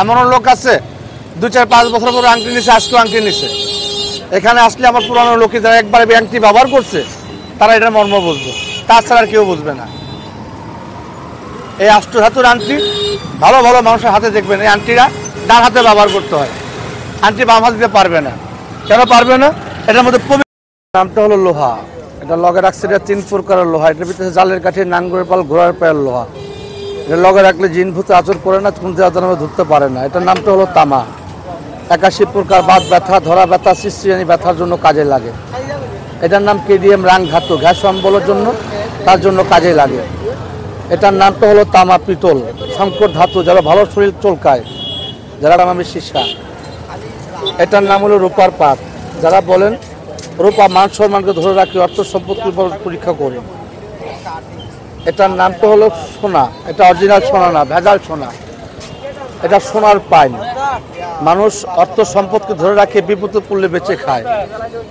এমনও লোক আছে 2-4-5 বছর পরে আংটি নিছে, আজকেও আংটি নিছে। এখানে আসলে আমার পুরানো লোকে যারা একবার আংটি ব্যবহার করছে তারা এটার মর্ম বুঝবে, তাছাড়া আর কেউ বুঝবে না। এই অষ্টধাতুর আংটি ভালো ভালো মানুষের হাতে দেখবেন, এই আংটিরা ডান হাতে ব্যবহার করতে হয়, আংটি বাম হাতে দিতে পারবে না। কেন পারবে না? এটার মধ্যে নামটা হলো লোহা। এটা লগে রাখছে, এটা 3 প্রকারের লোহা। এটার ভিতরে জালের কাঠি, নাঙ্গরের পাল, ঘোড়ার পায়ের লোহা। এটা লগে রাখলে জিন ভূতে আচর করে না, খুনতে আচর ধরতে পারে না। এটার নামটা হলো তামা। 81 প্রকার বাত ব্যথা, ধরা ব্যথা, সৃষ্টিজনিত ব্যথার জন্য কাজে লাগে। এটার নাম কেডিএম রাং ধাতু, গ্যাস অম্বলের জন্য তার জন্য কাজে লাগে। এটার নামটা হলো তামা পিতল, সংকট ধাতু, যারা ভালো শরীর চলকায়, যারা নামে সীসা। এটার নাম হলো রূপার পাত, যারা বলেন রূপা মান সম্মানকে ধরে রাখি, অর্থ সম্পত্তির পরীক্ষা করে। এটার নামটা হলো সোনা। এটা অরিজিনাল সোনা না, ভেজাল সোনা। এটা সোনার পাইন, মানুষ অর্থ সম্পদকে ধরে রাখে, বিপদে পড়লে বেঁচে খায়।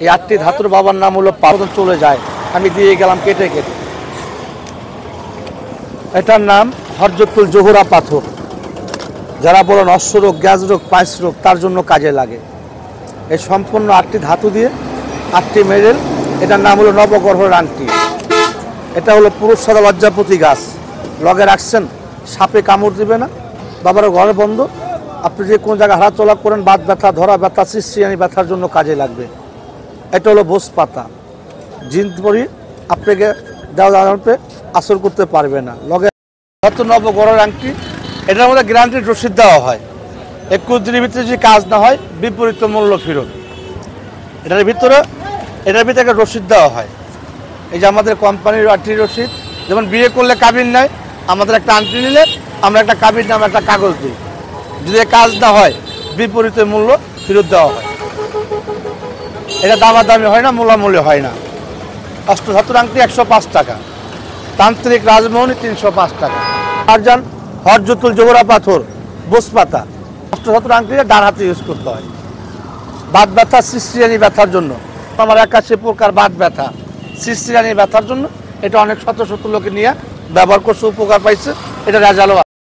এই 8টি ধাতুর বাবার নাম হলো পাতন, চলে যায়, আমি দিয়ে গেলাম কেটে কেটে। এটার নাম হরজতুল জোহরা পাথর, যারা বলেন অশ্বরোগ, গ্যাস রোগ, পাইস রোগ, তার জন্য কাজে লাগে। এই সম্পূর্ণ 8টি ধাতু দিয়ে 8টি মেডেল। এটার নাম হলো নবগ্রহের আংটি। এটা হলো পুরুষ সাদা লজ্জাপতি গাছ, লগে রাখছেন, সাপে কামড় দিবে না, বাবার ঘরে বন্ধ। আপনি যে কোনো জায়গায় হাঁটাচলা করেন, বাত ব্যথা, ধরা ব্যথা, সৃষ্টিজনিত ব্যথার জন্য কাজে লাগবে। এটা হলো বোস পাতা, জিন পরি আপনাকে দেওয়া আসর করতে পারবে না। লগে নবগ্রহের আংটি। এটার মধ্যে গ্যারান্টি রসিদ দেওয়া হয়, 21 দিনের ভিতরে যদি কাজ না হয় বিপরীত মূল্য ফেরত। এটার ভিতরে একটা রসিদ দেওয়া হয়। এই যে আমাদের কোম্পানির আংটি রসিদ, যেমন বিয়ে করলে কাবিন নেয়, আমাদের একটা আংটি নিলে আমরা একটা কাবিন নামে একটা কাগজ দিই। যদি কাজ না হয় বিপরীত মূল্য ফেরত দেওয়া হয়। এটা দামাদামি হয় না, মূলামূল্য হয় না। অষ্টধাতুর আংটি 105 টাকা, তান্ত্রিক রাজমোহনী 305 টাকা। আর যান হরজতুল জোহরা পাথর, বোস পাতা। অষ্টধাতুর আংটিটা ডান হাতে ইউজ করতে হয়, বাত ব্যথা, সৃষ্টিজনিত ব্যথার জন্য। আমার 81 প্রকার বাত ব্যথা, সৃষ্টিজনিত ব্যথার জন্য এটা অনেক শত শত লোকে নিয়ে ব্যবহার করছে, উপকার পাইছে। এটা রেজাল্টও আছে।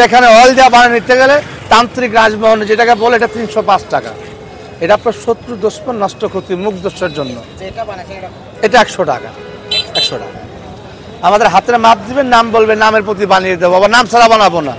এখানে অয়েল দেওয়া বানিয়ে নিতে গেলে তান্ত্রিক রাজমোহনী যেটাকে বলে, এটা 305 টাকা। এটা আপনার শত্রু দুশ্মন নষ্ট ক্ষতি মুখ দোষের জন্য। এটা 100 টাকা। 100 টাকা। আমাদের হাতের মাপ দিবেন, নাম বলবেন, নামের প্রতি বানিয়ে দেবো, আবার নাম ছাড়া বানাবো না।